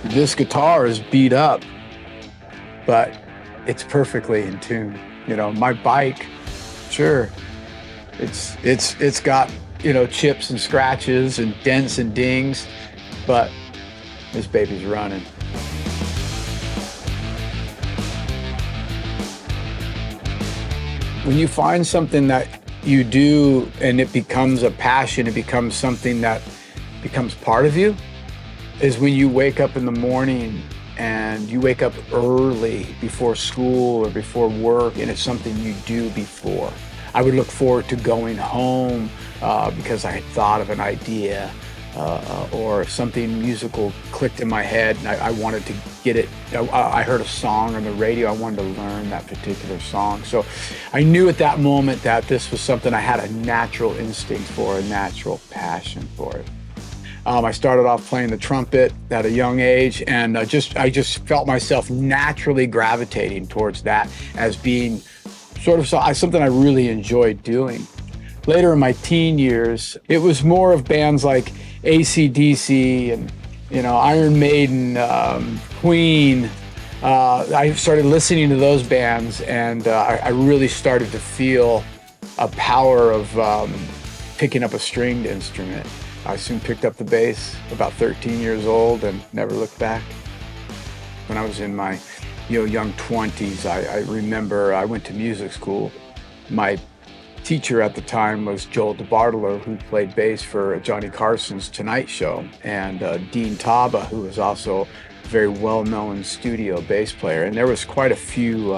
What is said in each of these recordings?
This guitar is beat up, but it's perfectly in tune. You know, my bike, sure, it's got, you know, chips and scratches and dents and dings, but this baby's running. When you find something that you do and it becomes a passion, it becomes something that becomes part of you, is when you wake up in the morning and you wake up early before school or before work, and it's something you do before. I would look forward to going home because I had thought of an idea or something musical clicked in my head and I wanted to get it. I heard a song on the radio, I wanted to learn that particular song. So I knew at that moment that this was something I had a natural instinct for, a natural passion for it. I started off playing the trumpet at a young age, and I just felt myself naturally gravitating towards that as being sort of something I really enjoyed doing. Later in my teen years, it was more of bands like AC/DC and, you know, Iron Maiden, Queen. I started listening to those bands, and I really started to feel a power of picking up a stringed instrument. I soon picked up the bass, about 13 years old, and never looked back. When I was in my young 20s, I remember I went to music school. My teacher at the time was Joel DeBartolo, who played bass for Johnny Carson's Tonight Show, and Dean Taba, who was also a very well-known studio bass player. And there was quite a few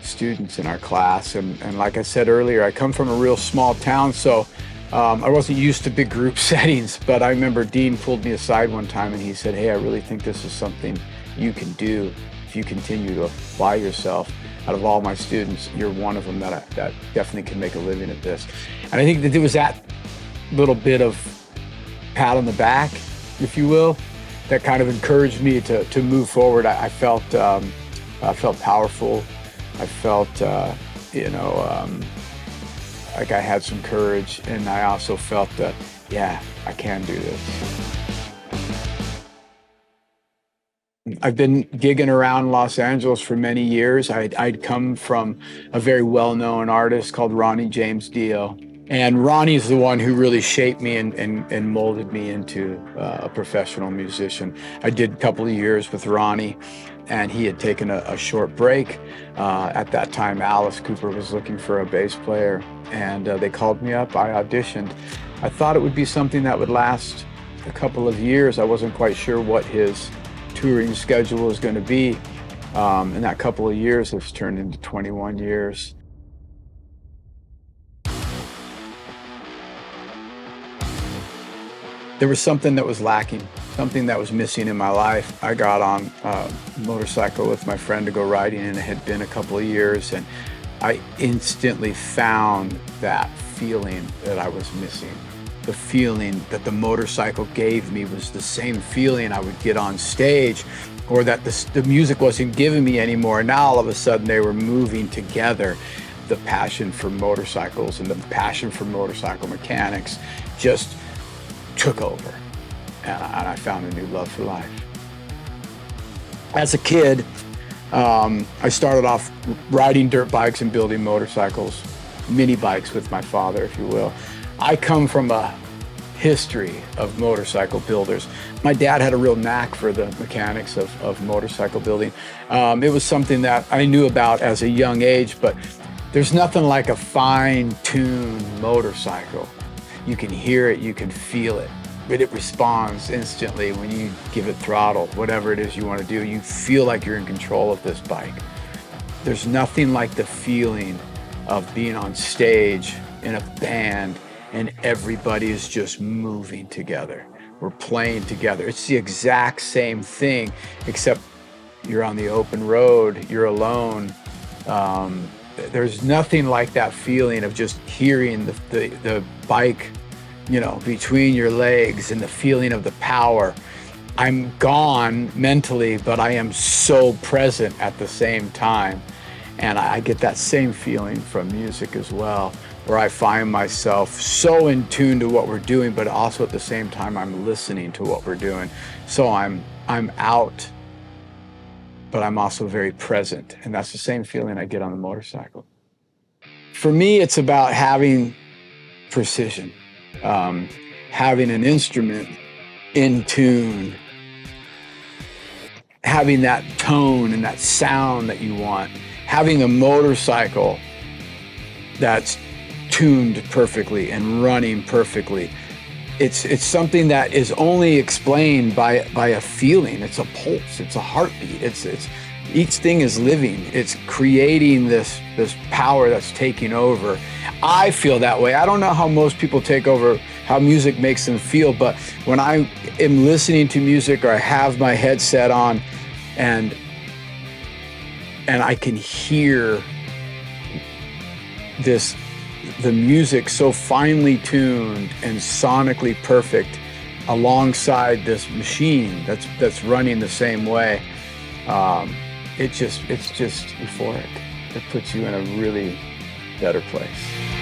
students in our class. And like I said earlier, I come from a real small town, so I wasn't used to big group settings, but I remember Dean pulled me aside one time and he said, "Hey, I really think this is something you can do if you continue to apply yourself. Out of all my students, you're one of them that definitely can make a living at this." And I think that there was that little bit of pat on the back, if you will, that kind of encouraged me to move forward. I felt powerful. I felt, like I had some courage, and I also felt that, yeah, I can do this. I've been gigging around Los Angeles for many years. I'd come from a very well-known artist called Ronnie James Dio. And Ronnie's the one who really shaped me and molded me into a professional musician. I did a couple of years with Ronnie, and he had taken a short break. At that time, Alice Cooper was looking for a bass player, and they called me up. I auditioned. I thought it would be something that would last a couple of years. I wasn't quite sure what his touring schedule was going to be. And that couple of years has turned into 21 years. There was something that was lacking, something that was missing in my life. I got on a motorcycle with my friend to go riding, and it had been a couple of years, and I instantly found that feeling that I was missing. The feeling that the motorcycle gave me was the same feeling I would get on stage, or that the music wasn't giving me anymore. Now all of a sudden they were moving together. The passion for motorcycles and the passion for motorcycle mechanics just took over, and I found a new love for life. As a kid, I started off riding dirt bikes and building motorcycles, mini bikes with my father, if you will. I come from a history of motorcycle builders. My dad had a real knack for the mechanics of motorcycle building. It was something that I knew about as a young age, but there's nothing like a fine-tuned motorcycle. You can hear it, you can feel it, but it responds instantly when you give it throttle, whatever it is you want to do. You feel like you're in control of this bike. There's nothing like the feeling of being on stage in a band and everybody is just moving together. We're playing together. It's the exact same thing, except you're on the open road, you're alone. There's nothing like that feeling of just hearing the bike, between your legs and the feeling of the power. I'm gone mentally, but I am so present at the same time. And I get that same feeling from music as well. where I find myself so in tune to what we're doing, but also at the same time I'm listening to what we're doing. So I'm out, but I'm also very present. And that's the same feeling I get on the motorcycle. For me, it's about having precision, having an instrument in tune, having that tone and that sound that you want, having a motorcycle that's tuned perfectly and running perfectly. It's something that is only explained by a feeling. It's a pulse, it's a heartbeat. It's each thing is living. It's creating this power that's taking over. I feel that way. I don't know how most people take over, how music makes them feel, but when I am listening to music or I have my headset on and I can hear the music so finely tuned and sonically perfect alongside this machine that's running the same way, it's just euphoric. It puts you in a really better place.